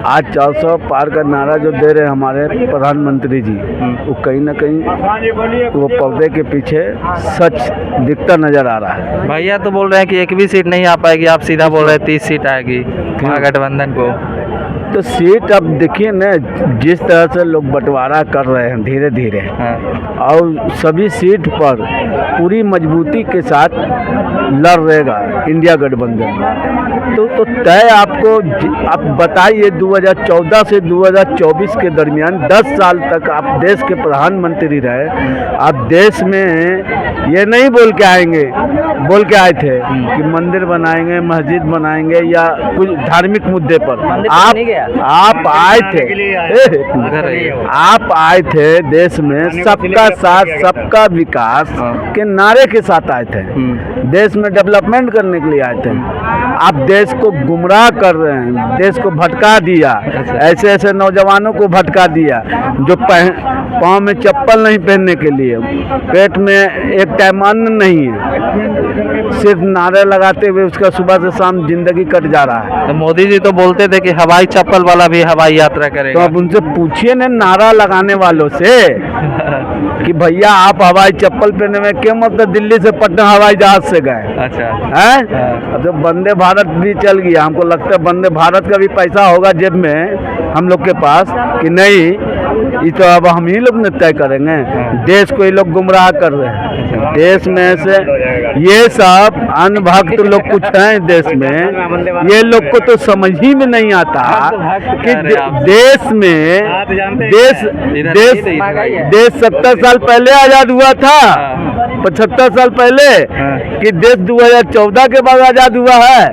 आज 400 पार का नारा जो दे रहे हैं हमारे प्रधानमंत्री जी, वो कहीं ना कहीं वो पर्दे के पीछे सच दिखता नजर आ रहा है। भैया तो बोल रहे हैं कि एक भी सीट नहीं आ पाएगी, आप सीधा बोल रहे हैं 30 सीट आएगी महागठबंधन को। तो सीट अब देखिए न, जिस तरह से लोग बंटवारा कर रहे हैं धीरे धीरे, और सभी सीट पर पूरी मजबूती के साथ लड़ रहेगा इंडिया गठबंधन। तो तय आपको आप बताइए 2014 से 2024 के दरमियान 10 साल तक आप देश के प्रधानमंत्री रहे। आप देश में ये नहीं बोल के आए थे कि मंदिर बनाएंगे, मस्जिद बनाएंगे या कुछ धार्मिक मुद्दे पर। आप आए थे देश में सबका साथ सबका विकास के नारे के साथ आए थे, देश में डेवलपमेंट करने के लिए आए थे। आप देश को गुमराह कर रहे हैं, देश को भटका दिया, ऐसे नौजवानों को भटका दिया जो पाँव में चप्पल नहीं पहनने के लिए, पेट में एक टाइम अन्न नहीं है, सिर्फ नारे लगाते हुए उसका सुबह से शाम जिंदगी कट जा रहा है। तो मोदी जी तो बोलते थे कि हवाई चप्पल वाला भी हवाई यात्रा करेगा। तो अब उनसे पूछिए ना नारा लगाने वालों से कि भैया आप हवाई चप्पल पहने में क्यों, मतलब दिल्ली से पटना हवाई जहाज से गए। अच्छा है तो वंदे भारत भी चल गया, हमको लगता है वंदे भारत का भी पैसा होगा जेब में हम लोग के पास कि नहीं, ये तो अब हम ही लोग ने तय करेंगे। देश को ये लोग गुमराह कर रहे हैं। देश में से ये सब अनभक्त लोग कुछ हैं देश में, ये लोग को तो समझ ही में नहीं आता कि देश 70 साल पहले आज़ाद हुआ था, 75 साल पहले, कि देश 2014 के बाद आज़ाद हुआ है।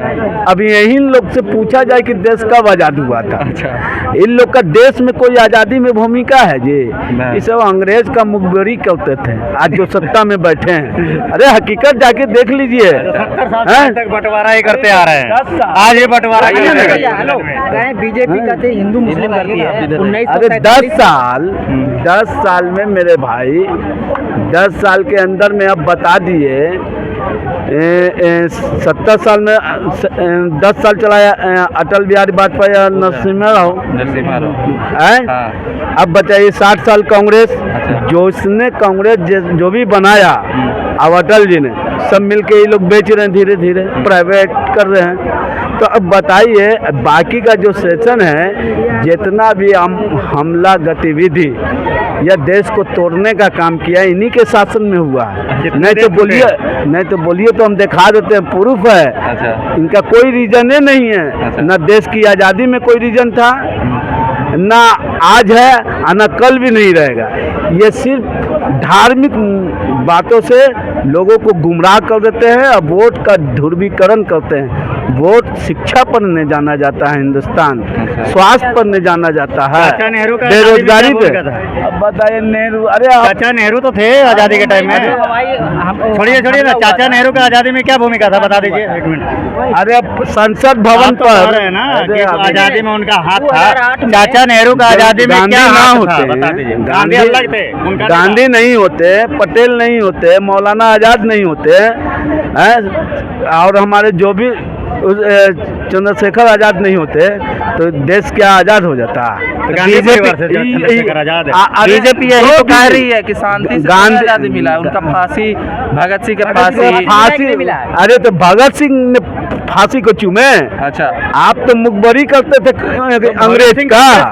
अभी यही लोग से पूछा जाए कि देश कब आज़ाद हुआ था। इन लोग का देश में कोई आज़ादी में भूमिका है जी? ये सब अंग्रेज का मुखबिरी करते थे, आज जो सत्ता में बैठे हैं। अरे हकीकत जाके देख लीजिए, 70 साल तक बंटवारा ही करते आ रहे हैं, आज ये बंटवारा बीजेपी कहते हिंदू मुस्लिम करती है। अरे 10 साल में मेरे भाई, 10 साल के अंदर में अब बता दिए 70 साल में 10 साल चलाया अटल बिहारी वाजपेयी और नरसिम्हा राव। अब बताइए 60 साल कांग्रेस, जो इसने कांग्रेस जो भी बनाया अब अटल जी ने सब मिलके ये लोग बेच रहे हैं, धीरे धीरे प्राइवेट कर रहे हैं। तो अब बताइए बाकी का जो सेशन है, जितना भी हमला गतिविधि या देश को तोड़ने का काम किया इन्हीं के शासन में हुआ है। नहीं तो बोलिए तो हम दिखा देते हैं, प्रूफ है। इनका कोई रीजन ही नहीं है, ना देश की आज़ादी में कोई रीजन था, ना आज है और ना कल भी नहीं रहेगा। ये सिर्फ धार्मिक बातों से लोगों को गुमराह कर देते हैं और वोट का ध्रुवीकरण करते हैं। वोट शिक्षा पर नहीं जाना जाता है हिंदुस्तान, स्वास्थ्य पर नहीं जाना जाता है, बेरोजगारी पे। अब बताइए नेहरू, अरे चाचा नेहरू तो थे आज़ादी के टाइम में। छोड़िए ना, चाचा नेहरू का आज़ादी में क्या भूमिका था, बता दीजिए 1 मिनट। अरे अब संसद भवन पर है ना कि आज़ादी में उनका हाथ था। चाचा नेहरू का आज़ादी में क्या हाथ था, बता दीजिए। गांधी अलग थे, गांधी नहीं होते, पटेल नहीं होते, मौलाना आज़ाद नहीं होते हैं, और हमारे जो भी चंद्रशेखर आज़ाद नहीं होते तो देश क्या आज़ाद हो जाता। बीजेपी यही तो कह रही है कि शांति से आज़ादी मिला है, उनका फांसी, भगत सिंह का फांसी। अरे तो भगत सिंह ने फांसी को चूमे। अच्छा, आप तो मुखबरी करते थे अंग्रेज का,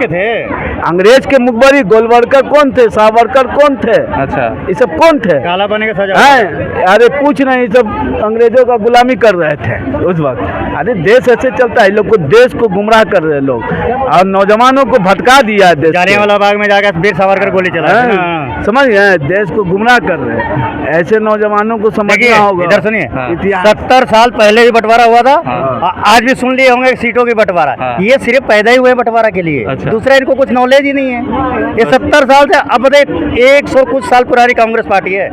अंग्रेज के मुखबरी। गोलवरकर कौन थे, सावरकर कौन थे? अच्छा, ये सब कौन थे? काला पानी का सजा है। अरे कुछ नहीं, ये सब अंग्रेजों का गुलामी कर रहे थे उस वक्त। अरे देश ऐसे चलता है, लोग को देश को गुमराह कर रहे लोग और नौजवानों को भटका दिया है। जालियांवाला बाग में जाकर वीर सावरकर गोली चला, समझ गए, देश को गुमराह कर रहे हैं। ऐसे नौजवानों को समझना होगा। इधर सुनिए, 70 साल पहले भी बंटवारा हुआ था, आज भी सुन लिए होंगे सीटों की बंटवारा। ये सिर्फ पैदा ही हुए बंटवारा के लिए, दूसरा इनको कुछ नॉलेज ही नहीं है। ये 70 साल से, अब देख 100 कुछ साल पुरानी कांग्रेस पार्टी है,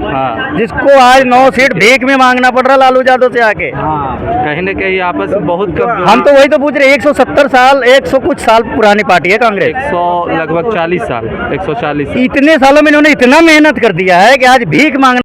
जिसको आज 9 सीट भीख में मांगना पड़ रहा लालू यादव से आके। कहीं न कहीं आपस में बहुत हम तो वही तो पूछ रहे, 170 साल, 100 कुछ साल पुरानी पार्टी है कांग्रेस। 100 लगभग 40 साल, 140। इतने सालों में इन्होंने इतना मेहनत कर दिया है कि आज भीख मांगना